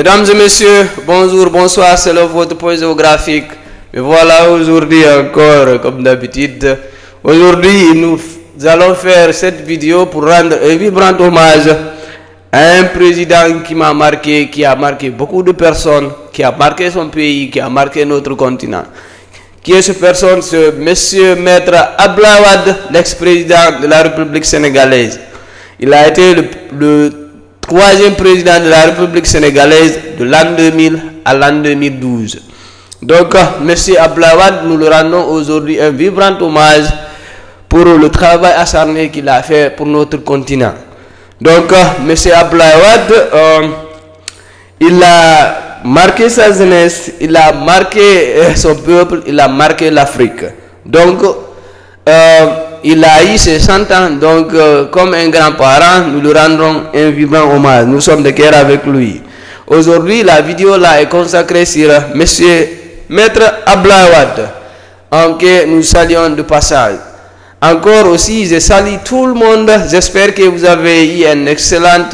Mesdames et messieurs, bonjour, bonsoir, c'est votre point géographique. Me voilà aujourd'hui encore, comme d'habitude. Aujourd'hui, nous allons faire cette vidéo pour rendre un vibrant hommage à un président qui m'a marqué, qui a marqué beaucoup de personnes, qui a marqué son pays, qui a marqué notre continent. Qui est cette personne? C'est monsieur Maître Abdoulaye Wade, l'ex-président de la République sénégalaise. Il a été le troisième président de la République sénégalaise de l'an 2000 à l'an 2012. Donc, monsieur Abdoulaye Wade, nous le rendons aujourd'hui un vibrant hommage pour le travail acharné qu'il a fait pour notre continent. Donc, monsieur Abdoulaye Wade, il a marqué sa jeunesse, il a marqué son peuple, il a marqué l'Afrique. Donc, il a eu ses 100 ans, donc comme un grand-parent, nous lui rendrons un vibrant hommage. Nous sommes de cœur avec lui. Aujourd'hui, la vidéo là est consacrée sur monsieur Maître Abdoulaye Wade, que nous saluons de passage. Encore aussi, je salue tout le monde. J'espère que vous avez eu un excellent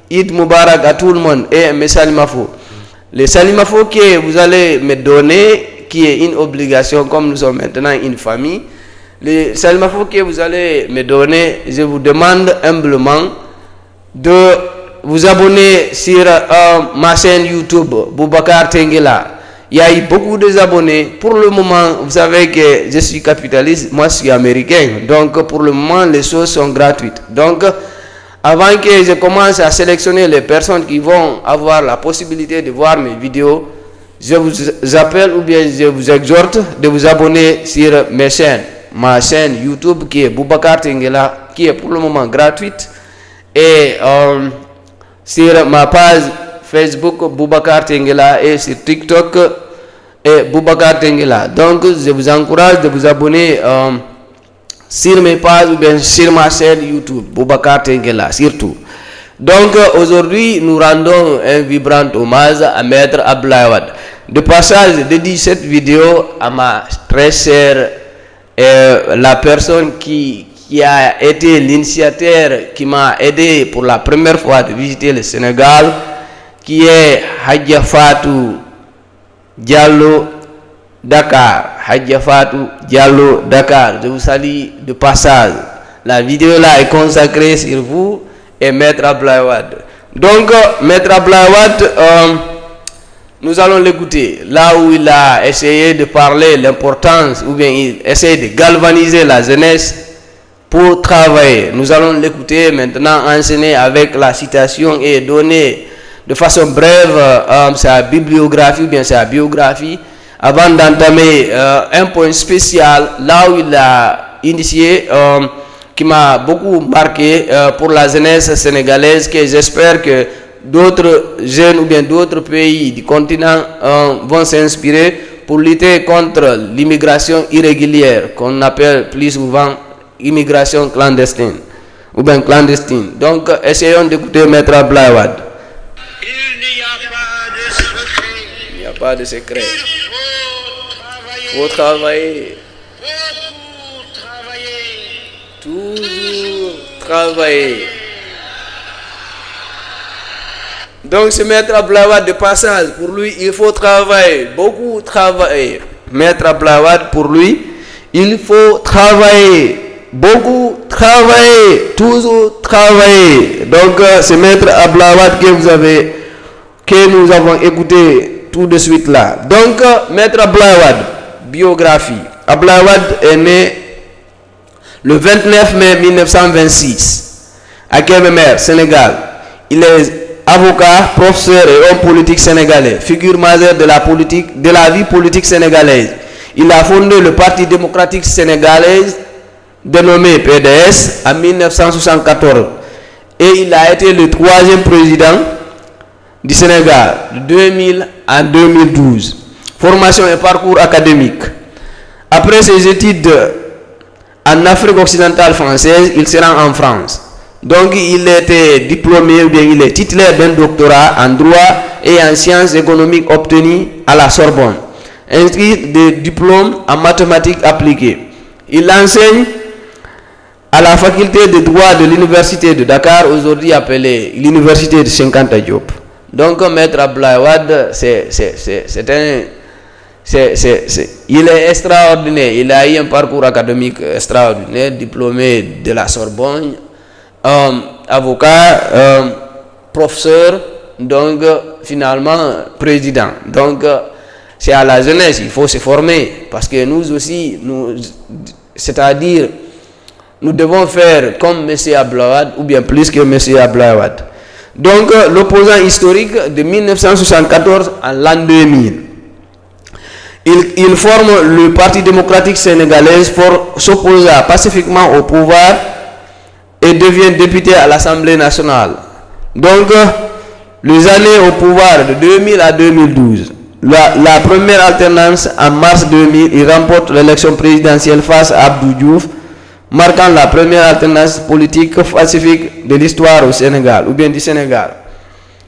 Eid Mubarak à tout le monde et mes salimafo. Les salimafo que vous allez me donner, qui est une obligation, comme nous sommes maintenant une famille, les salimafo que vous allez me donner, je vous demande humblement de vous abonner sur ma chaîne YouTube, Boubacar Tengela. Il y a eu beaucoup d'abonnés. Pour le moment, vous savez que je suis capitaliste, moi je suis américain. Donc pour le moment, les choses sont gratuites. Donc avant que je commence à sélectionner les personnes qui vont avoir la possibilité de voir mes vidéos, je vous appelle ou bien je vous exhorte de vous abonner sur mes chaînes. Ma chaîne YouTube qui est Boubacar Tengela, qui est pour le moment gratuite. Et sur ma page Facebook Boubacar Tengela et sur TikTok et Boubacar Tengela. Donc je vous encourage de vous abonner sur mes pages ou bien sur ma chaîne YouTube Boubacar Tengela surtout. Donc aujourd'hui nous rendons un vibrant hommage à Maître Abdoulaye Wade. De passage, je dédie cette vidéo à ma très chère la personne qui a été l'initiateur, qui m'a aidé pour la première fois de visiter le Sénégal, qui est Hadja Fatou Diallo Dakar. Hadja Fatou Diallo Dakar. Je vous salue de passage. La vidéo là est consacrée sur vous et Maître Abdoulaye Wade. Donc, Maître Abdoulaye Wade, nous allons l'écouter. Là où il a essayé de parler l'importance, ou bien il essaie de galvaniser la jeunesse pour travailler. Nous allons l'écouter maintenant, enseigner avec la citation et donner de façon brève sa bibliographie ou bien sa biographie avant d'entamer un point spécial là où il a initié qui m'a beaucoup marqué pour la jeunesse sénégalaise, que j'espère que d'autres jeunes ou bien d'autres pays du continent vont s'inspirer pour lutter contre l'immigration irrégulière qu'on appelle plus souvent immigration clandestine ou bien clandestine. Donc essayons d'écouter Maître Abdoulaye Wade. Il n'y a pas de secret. Il faut travailler. Toujours travailler. Donc c'est Maître Abdoulaye Wade de passage. Pour lui, il faut travailler. Beaucoup travailler. Maître Abdoulaye Wade, pour lui, il faut travailler. Beaucoup travailler. Toujours travailler. Donc c'est Maître Abdoulaye Wade que nous avons écouté tout de suite là. Donc Maître Abdoulaye Wade, biographie. Abdoulaye Wade est né le 29 mai 1926 à Kébémer, Sénégal. Il est avocat, professeur et homme politique sénégalais, figure majeure de la vie politique sénégalaise. Il a fondé le Parti démocratique sénégalais, dénommé PDS, en 1974. Et il a été le troisième président du Sénégal, de 2000 à 2012. Formation et parcours académique. Après ses études en Afrique occidentale française, il se rend en France. Donc il était diplômé, ou bien il est titulaire d'un doctorat en droit et en sciences économiques obtenu à la Sorbonne, ainsi des diplômes en mathématiques appliquées. Il enseigne à la faculté de droit de l'université de Dakar, aujourd'hui appelée l'université de Cheikh Anta Diop. Donc, Maître Abdoulaye Wade, il est extraordinaire. Il a eu un parcours académique extraordinaire, diplômé de la Sorbonne, avocat, professeur, donc finalement président. Donc, c'est à la jeunesse, il faut se former, parce que nous aussi, c'est-à-dire, nous devons faire comme M. Abdoulaye Wade, ou bien plus que M. Abdoulaye Wade. Donc, l'opposant historique de 1974 à l'an 2000. Il forme le Parti démocratique sénégalais pour s'opposer pacifiquement au pouvoir et devient député à l'Assemblée nationale. Donc, les années au pouvoir de 2000 à 2012, la première alternance en mars 2000, il remporte l'élection présidentielle face à Abdou Diouf, marquant la première alternance politique pacifique de l'histoire au Sénégal, ou bien du Sénégal.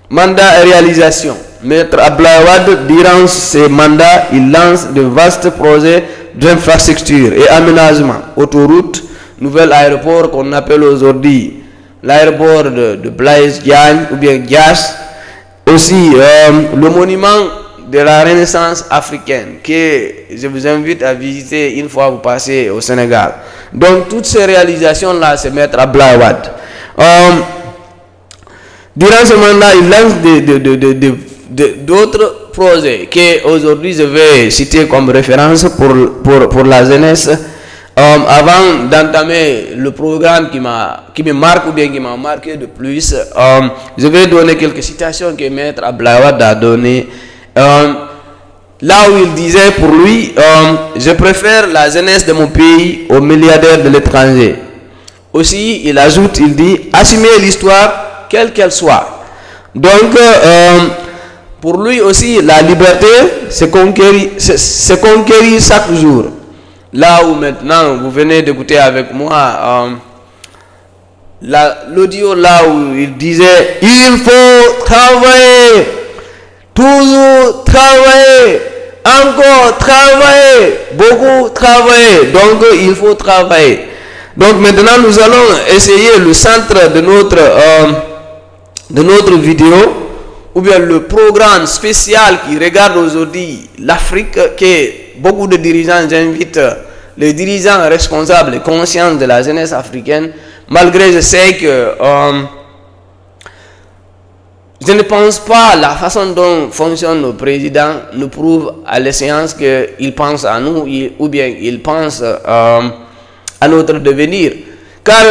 Mandat et réalisation. Maître Abdoulaye Wade, durant ses mandats, il lance de vastes projets d'infrastructure et aménagement, autoroutes, nouvel aéroport qu'on appelle aujourd'hui l'aéroport de Blaise Diagne ou bien Dias, aussi le monument de la Renaissance africaine que je vous invite à visiter une fois vous passez au Sénégal. Donc toutes ces réalisations-là, c'est Maître Abdoulaye Wade. Durant ce mandat, il lance d'autres projets que aujourd'hui je vais citer comme référence pour la jeunesse. Avant d'entamer le programme qui me marque ou bien qui m'a marqué de plus, je vais donner quelques citations que Maître Abdoulaye Wade a données. Là où il disait pour lui, je préfère la jeunesse de mon pays aux milliardaires de l'étranger. Aussi, il ajoute, il dit, assumer l'histoire quelle qu'elle soit. Donc, pour lui aussi, la liberté, c'est conquérir chaque jour. Là où maintenant, vous venez d'écouter avec moi l'audio là où il disait, il faut travailler, toujours travailler, encore travailler, beaucoup travailler. Donc, il faut travailler. Donc, maintenant, nous allons essayer le centre de notre vidéo, ou bien le programme spécial qui regarde aujourd'hui l'Afrique, que beaucoup de dirigeants invitent les dirigeants responsables et conscients de la jeunesse africaine, malgré je sais que je ne pense pas la façon dont fonctionnent nos présidents nous prouve à l'échéance qu'ils pensent à nous ou bien ils pensent à notre devenir. Car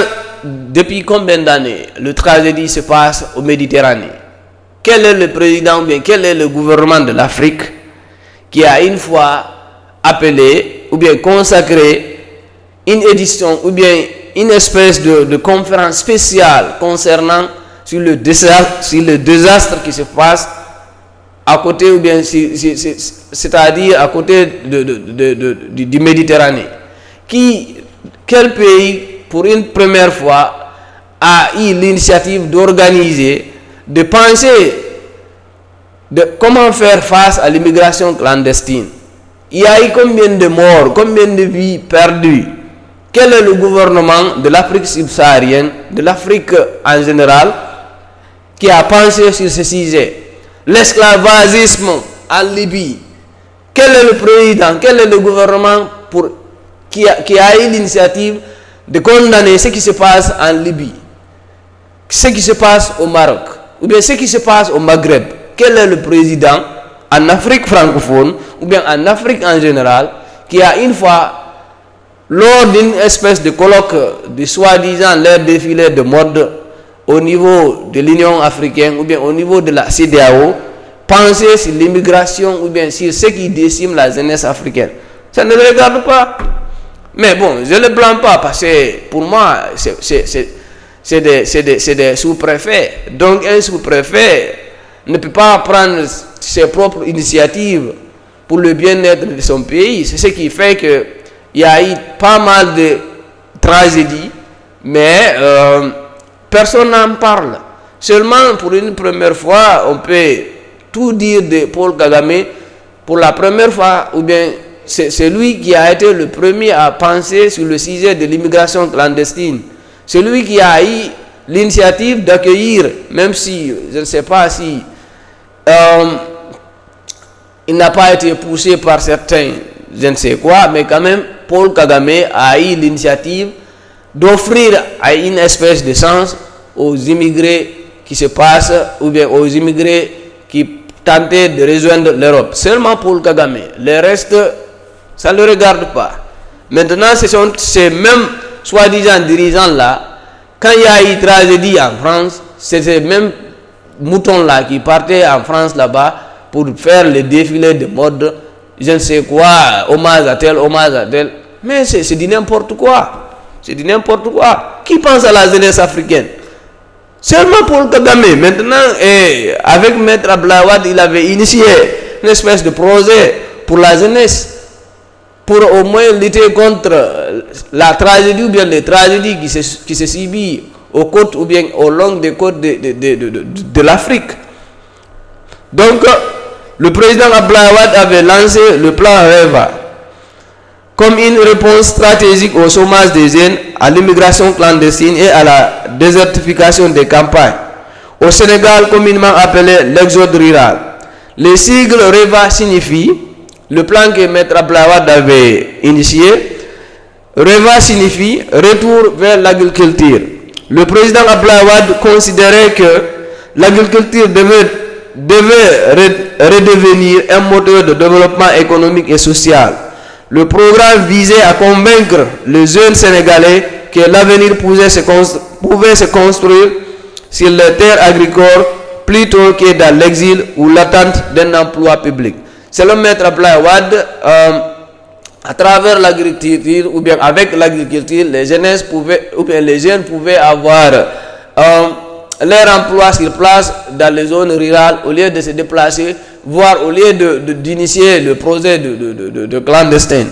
depuis combien d'années le tragédie se passe au Méditerranée? Quel est le président ou bien quel est le gouvernement de l'Afrique qui a une fois appelé ou bien consacré une édition ou bien une espèce de conférence spéciale concernant sur le désastre qui se passe à côté ou bien c'est-à-dire à côté du Méditerranée? Quel pays pour une première fois a eu l'initiative d'organiser, de penser de comment faire face à l'immigration clandestine? Il y a eu combien de morts, combien de vies perdues? Quel est le gouvernement de l'Afrique subsaharienne, de l'Afrique en général, qui a pensé sur ce sujet? L'esclavagisme en Libye. Quel est le président, quel est le gouvernement qui a eu l'initiative de condamner ce qui se passe en Libye, ce qui se passe au Maroc, ou bien ce qui se passe au Maghreb? Quel est le président en Afrique francophone, ou bien en Afrique en général, qui a une fois, lors d'une espèce de colloque de soi-disant leur défilé de mode au niveau de l'Union africaine, ou bien au niveau de la CEDEAO, pensé sur l'immigration, ou bien sur ce qui décime la jeunesse africaine? Ça ne le regarde pas. Mais bon, je ne le blâme pas parce que pour moi, c'est des sous-préfets. Donc un sous-préfet ne peut pas prendre ses propres initiatives pour le bien-être de son pays. C'est ce qui fait qu'il y a eu pas mal de tragédies, mais personne n'en parle. Seulement pour une première fois, on peut tout dire de Paul Kagame. Pour la première fois, ou bien c'est lui qui a été le premier à penser sur le sujet de l'immigration clandestine. C'est lui qui a eu l'initiative d'accueillir, même si je ne sais pas si il n'a pas été poussé par certains, je ne sais quoi, mais quand même, Paul Kagame a eu l'initiative d'offrir une espèce de sens aux immigrés qui se passent, ou bien aux immigrés qui tentaient de rejoindre l'Europe. Seulement Paul Kagame. Le reste, ça ne le regarde pas. Maintenant, ce sont ces mêmes soi-disant dirigeants-là, quand il y a eu tragédie en France, c'est ces mêmes moutons-là qui partaient en France là-bas pour faire le défilé de mode, je ne sais quoi, hommage à tel, hommage à tel. Mais c'est du n'importe quoi. C'est du n'importe quoi. Qui pense à la jeunesse africaine? Seulement Paul Kagame. Maintenant, avec Maître Abdoulaye, il avait initié une espèce de projet pour la jeunesse, pour au moins lutter contre la tragédie ou bien les tragédies qui se subissent aux côtes ou bien au long des côtes de l'Afrique. Donc, le président Abdoulaye avait lancé le plan REVA comme une réponse stratégique au chômage des jeunes, à l'immigration clandestine et à la désertification des campagnes. Au Sénégal, communément appelé l'exode rural. Les sigles REVA signifient le plan que Maître Abdoulaye avait initié. REVA signifie retour vers l'agriculture. Le président Abdoulaye considérait que l'agriculture devait redevenir un moteur de développement économique et social. Le programme visait à convaincre les jeunes Sénégalais que l'avenir pouvait se construire sur les terres agricoles plutôt que dans l'exil ou l'attente d'un emploi public. Selon Maître Abdoulaye Wade, à travers l'agriculture ou bien avec l'agriculture, les jeunes pouvaient avoir leur emploi sur place dans les zones rurales au lieu de se déplacer, voire au lieu d'initier le projet de clandestin.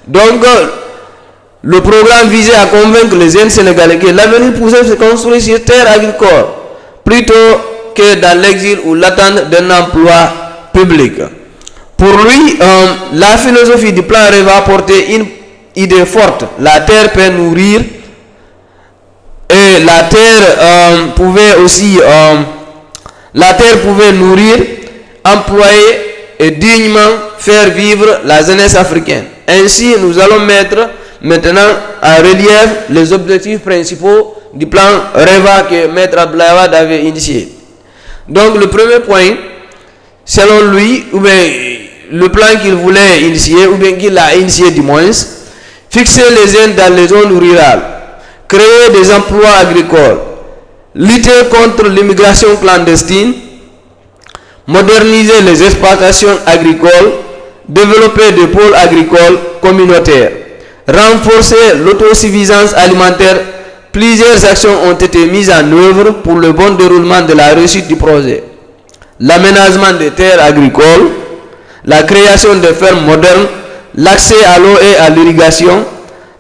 Donc, le programme visait à convaincre les jeunes Sénégalais que l'avenir pouvait se construire sur terre agricole plutôt que dans l'exil ou l'attente d'un emploi public. Pour lui, la philosophie du plan REVA portait une idée forte. La terre peut nourrir et la terre pouvait nourrir, employer et dignement faire vivre la jeunesse africaine. Ainsi, nous allons mettre maintenant en relief les objectifs principaux du plan REVA que Maître Abdoulaye avait initié. Donc, le premier point, selon lui, ou bien le plan qu'il voulait initier, ou bien qu'il a initié du moins, fixer les jeunes dans les zones rurales, créer des emplois agricoles, lutter contre l'immigration clandestine, moderniser les exploitations agricoles, développer des pôles agricoles communautaires, renforcer l'autosuffisance alimentaire. Plusieurs actions ont été mises en œuvre pour le bon déroulement de la réussite du projet. L'aménagement des terres agricoles, la création de fermes modernes, l'accès à l'eau et à l'irrigation,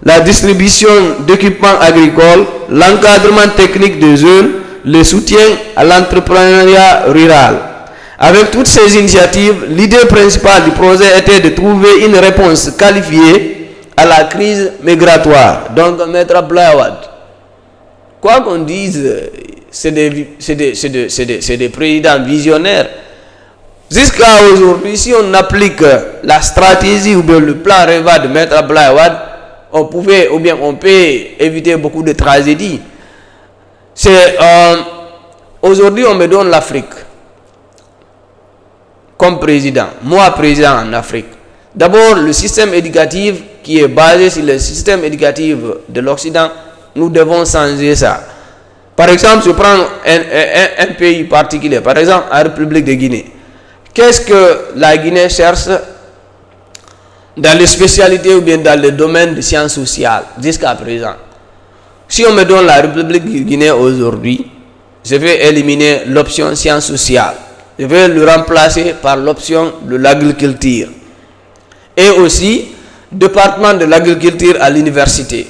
la distribution d'équipements agricoles, l'encadrement technique des jeunes, le soutien à l'entrepreneuriat rural. Avec toutes ces initiatives, l'idée principale du projet était de trouver une réponse qualifiée à la crise migratoire. Donc, Maître Abdoulaye Wade, quoi qu'on dise, c'est des présidents visionnaires. Jusqu'à aujourd'hui, si on applique la stratégie ou bien le plan REVA de Maître Abdoulaye Wade, on peut éviter beaucoup de tragédies. Aujourd'hui, on me donne l'Afrique comme président. Moi, président en Afrique. D'abord, le système éducatif qui est basé sur le système éducatif de l'Occident, nous devons changer ça. Par exemple, je prends un pays particulier, par exemple, la République de Guinée. Qu'est-ce que la Guinée cherche dans les spécialités ou bien dans le domaine de sciences sociales jusqu'à présent? Si on me donne la République de Guinée aujourd'hui, je vais éliminer l'option sciences sociales. Je vais le remplacer par l'option de l'agriculture. Et aussi, département de l'agriculture à l'université.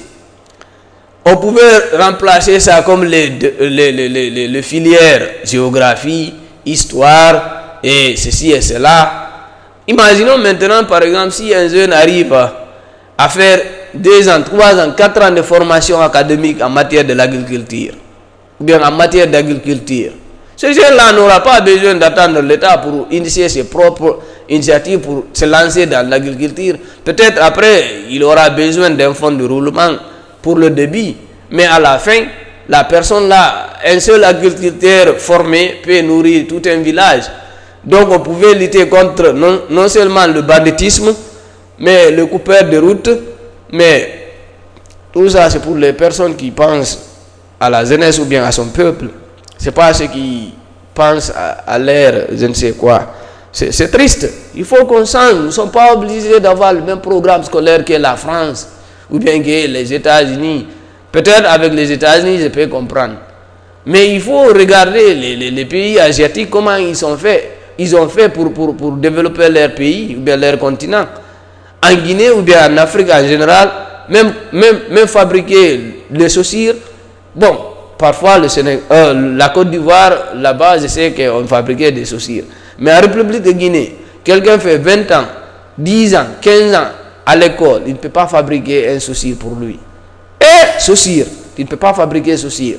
On pouvait remplacer ça comme les filières géographie, histoire et ceci et cela. Imaginons maintenant, par exemple, si un jeune arrive à faire 2 ans, 3 ans, 4 ans de formation académique en matière de l'agriculture, ou bien en matière d'agriculture. Ce jeune-là n'aura pas besoin d'attendre l'État pour initier ses propres initiatives pour se lancer dans l'agriculture. Peut-être après, il aura besoin d'un fonds de roulement pour le débit. Mais à la fin, la personne là, un seul agriculteur formé peut nourrir tout un village. Donc on pouvait lutter contre non seulement le banditisme, mais le coupeur de route, mais tout ça c'est pour les personnes qui pensent à la jeunesse ou bien à son peuple. C'est pas ceux qui pensent à l'air, je ne sais quoi. C'est triste. Il faut qu'on sente. Nous ne sommes pas obligés d'avoir le même programme scolaire que la France ou bien que les États-Unis. Peut-être avec les États-Unis, je peux comprendre. Mais il faut regarder les pays asiatiques, comment ils sont faits. Ils ont fait pour développer leur pays ou bien leur continent. En Guinée ou bien en Afrique en général, même fabriquer les chaussures, bon, parfois la Côte d'Ivoire, là-bas, je sais qu'on fabriquait des chaussures. Mais en République de Guinée, quelqu'un fait 20 ans, 10 ans, 15 ans à l'école, il ne peut pas fabriquer un chaussure pour lui. Et chaussures, il ne peut pas fabriquer chaussures.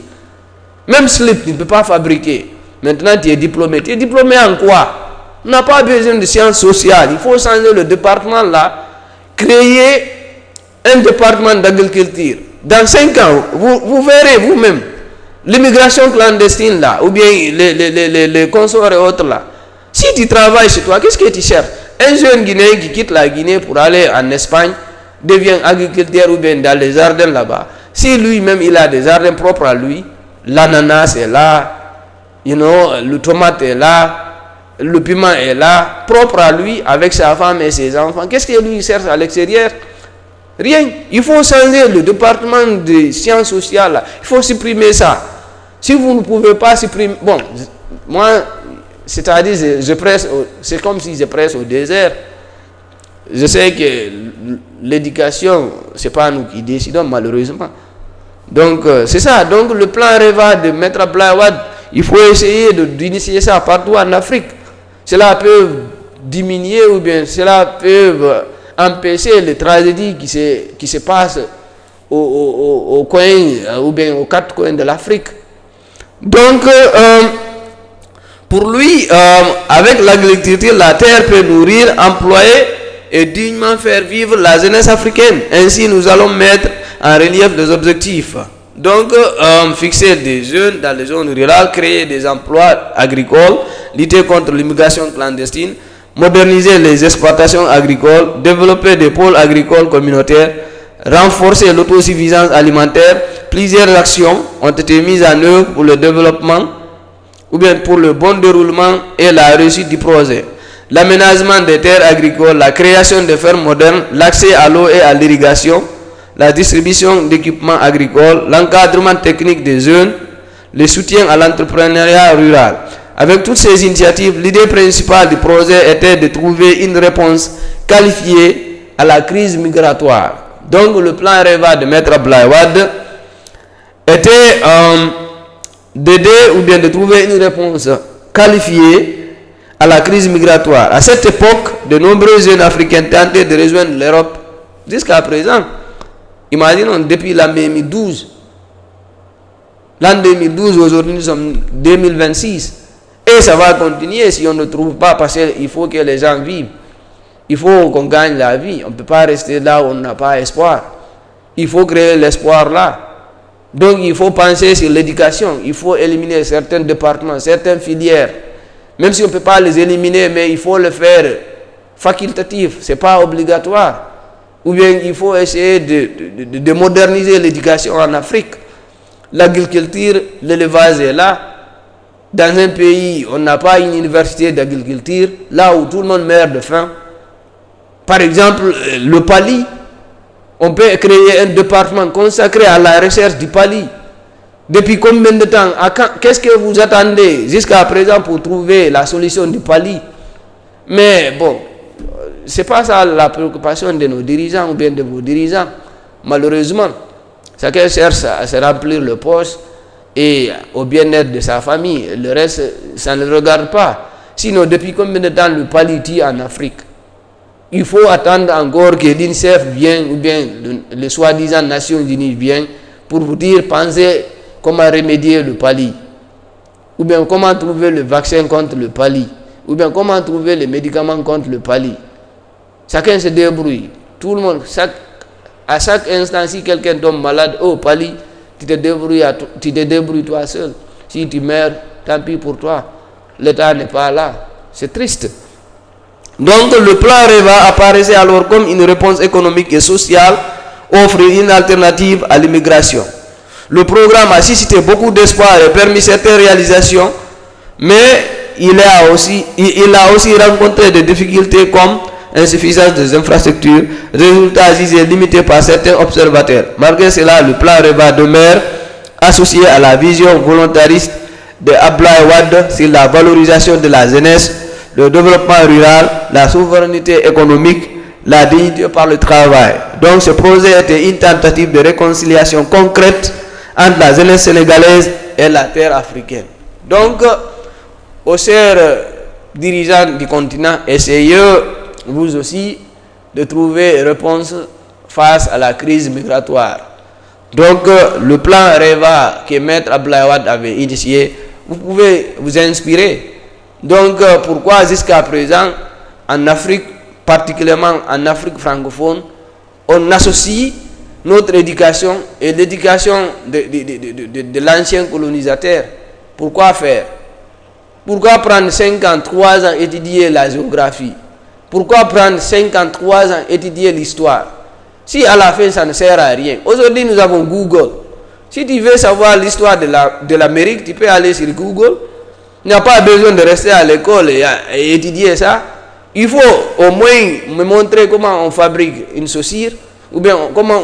Même slip, il ne peut pas fabriquer. Maintenant, tu es diplômé. Tu es diplômé en quoi? On n'a pas besoin de sciences sociales. Il faut changer le département là, créer un département d'agriculture. Dans 5 ans, vous verrez vous-même l'immigration clandestine là, ou bien les consorts et autres là. Si tu travailles chez toi, qu'est-ce que tu cherches? Un jeune Guinéen qui quitte la Guinée pour aller en Espagne devient agriculteur ou bien dans les jardins là-bas. Si lui-même il a des jardins propres à lui, l'ananas est là, le tomate est là, le piment est là, propre à lui, avec sa femme et ses enfants. Qu'est-ce que lui cherche à l'extérieur? Rien. Il faut changer le département de sciences sociales là. Il faut supprimer ça. Si vous ne pouvez pas supprimer... Bon, moi, c'est-à-dire, je presse, c'est comme si je presse au désert. Je sais que l'éducation, ce n'est pas nous qui décidons, malheureusement. Donc, c'est ça. Donc, le plan REVA de Maître Abdoulaye Wade, il faut essayer d'initier ça partout en Afrique. Cela peut diminuer ou bien cela peut empêcher les tragédies qui se passent au coin ou bien aux 4 coins de l'Afrique. Donc, pour lui, avec l'agriculture, la terre peut nourrir, employer et dignement faire vivre la jeunesse africaine. Ainsi, nous allons mettre en relief les objectifs. Donc, fixer des jeunes dans les zones rurales, créer des emplois agricoles, lutter contre l'immigration clandestine, moderniser les exploitations agricoles, développer des pôles agricoles communautaires, renforcer l'autosuffisance alimentaire. Plusieurs actions ont été mises en œuvre pour le développement ou bien pour le bon déroulement et la réussite du projet. L'aménagement des terres agricoles, la création de fermes modernes, l'accès à l'eau et à l'irrigation, la distribution d'équipements agricoles, l'encadrement technique des jeunes, le soutien à l'entrepreneuriat rural. Avec toutes ces initiatives, l'idée principale du projet était de trouver une réponse qualifiée à la crise migratoire. Donc le plan REVA de Maître Abdoulaye Wade était d'aider ou bien de trouver une réponse qualifiée à la crise migratoire. À cette époque, de nombreux jeunes africains tentaient de rejoindre l'Europe. Jusqu'à présent, imaginons depuis l'an 2012. L'an 2012, aujourd'hui nous sommes 2026. Et ça va continuer si on ne trouve pas, parce qu'il faut que les gens vivent. Il faut qu'on gagne la vie. On ne peut pas rester là où on n'a pas espoir. Il faut créer l'espoir là. Donc il faut penser sur l'éducation. Il faut éliminer certains départements, certaines filières. Même si on ne peut pas les éliminer, mais il faut le faire facultatif. Ce n'est pas obligatoire. Ou bien il faut essayer de moderniser l'éducation en Afrique. L'agriculture, l'élevage est là. Dans un pays, on n'a pas une université d'agriculture, là où tout le monde meurt de faim. Par exemple, le Pali, on peut créer un département consacré à la recherche du Pali. Depuis combien de temps? Qu'est-ce que vous attendez jusqu'à présent pour trouver la solution du Pali? Mais bon, ce n'est pas ça la préoccupation de nos dirigeants ou bien de vos dirigeants. Malheureusement, chacun cherche à se remplir le poste et au bien-être de sa famille. Le reste, ça ne regarde pas. Sinon, depuis combien de temps le Pali tue en Afrique? Il faut attendre encore que l'INSEF vienne ou bien le soi-disant Nations Unies vienne pour vous dire, pensez comment remédier le Pali. ou bien comment trouver le vaccin contre le pali, ou bien comment trouver les médicaments contre le pali. Chacun se débrouille. Tout le monde, à chaque instant, si quelqu'un tombe malade, oh pali, tu te débrouilles toi seul. Si tu meurs, tant pis pour toi. L'État n'est pas là. C'est triste. Donc le plan REVA apparaissait alors comme une réponse économique et sociale, offrir une alternative à l'immigration. Le programme a suscité beaucoup d'espoir et permis certaines réalisations, mais il a aussi rencontré des difficultés comme insuffisance des infrastructures, résultats jugés limités par certains observateurs. Malgré cela, le plan REVA demeure associé à la vision volontariste de Abdoulaye Wade sur la valorisation de la jeunesse, le développement rural, la souveraineté économique, la dignité par le travail. Donc ce projet était une tentative de réconciliation concrète entre la jeunesse sénégalaise et la terre africaine. Donc, aux chers dirigeants du continent, essayez vous aussi de trouver une réponse face à la crise migratoire. Donc, le plan REVA que Maître Abdoulaye Wade avait initié, vous pouvez vous inspirer. Donc, pourquoi jusqu'à présent, en Afrique, particulièrement en Afrique francophone, on associe notre éducation et l'éducation de l'ancien colonisateur? Pourquoi faire? Pourquoi prendre 53 ans étudier la géographie? Pourquoi prendre 53 ans étudier l'histoire? Si à la fin ça ne sert à rien. Aujourd'hui nous avons Google. Si tu veux savoir l'histoire de l'Amérique, tu peux aller sur Google. Il n'y a pas besoin de rester à l'école et étudier ça. Il faut au moins me montrer comment on fabrique une chaussure, ou bien comment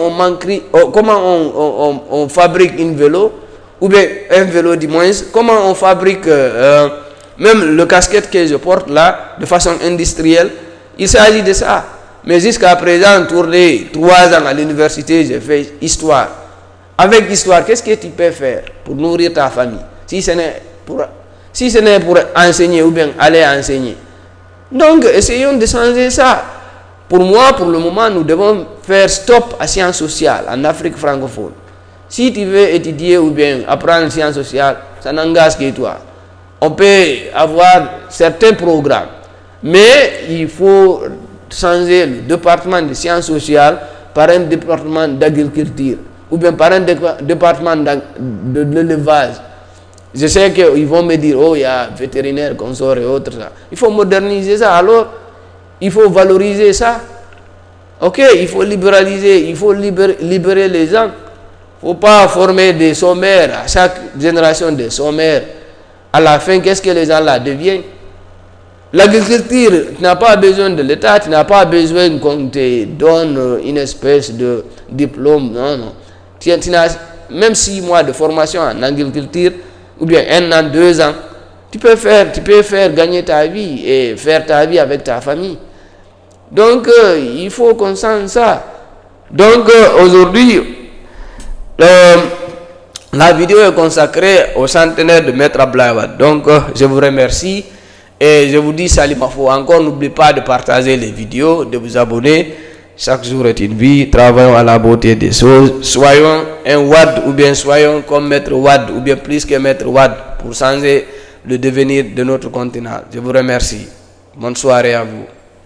on fabrique un vélo, ou bien un vélo du moins, comment on fabrique même le casquette que je porte là, de façon industrielle. Il s'agit de ça. Mais jusqu'à présent, tourné 3 ans à l'université, j'ai fait histoire. Avec l'histoire, qu'est-ce que tu peux faire pour nourrir ta famille? Si ce n'est pour enseigner ou bien aller enseigner. Donc, essayons de changer ça. Pour moi, pour le moment, nous devons faire stop à sciences sociales en Afrique francophone. Si tu veux étudier ou bien apprendre sciences sociales, ça n'engage que toi. On peut avoir certains programmes, mais il faut changer le département de sciences sociales par un département d'agriculture ou bien par un département de l'élevage. Je sais qu'ils vont me dire, oh, il y a vétérinaire, consort et autres. Ça. Il faut moderniser ça. Alors, il faut valoriser ça. Ok, il faut libéraliser, il faut libérer les gens. Il ne faut pas former des sommaires, à chaque génération des sommaires. À la fin, qu'est-ce que les gens là deviennent? L'agriculture, tu n'as pas besoin de l'État, tu n'as pas besoin qu'on te donne une espèce de diplôme. Non, non. Tu as même 6 mois de formation en agriculture, ou bien 1 an, 2 ans, tu peux faire gagner ta vie et faire ta vie avec ta famille. Donc, il faut qu'on sente ça. Donc, aujourd'hui, la vidéo est consacrée au centenaire de Maître Abdoulaye Wade. Donc, je vous remercie et je vous dis salut ma foi. Encore, n'oubliez pas de partager les vidéos, de vous abonner. Chaque jour est une vie. Travaillons à la beauté des choses. Soyons un Wade ou bien soyons comme Maître Wade ou bien plus que Maître Wade pour changer le devenir de notre continent. Je vous remercie. Bonne soirée à vous.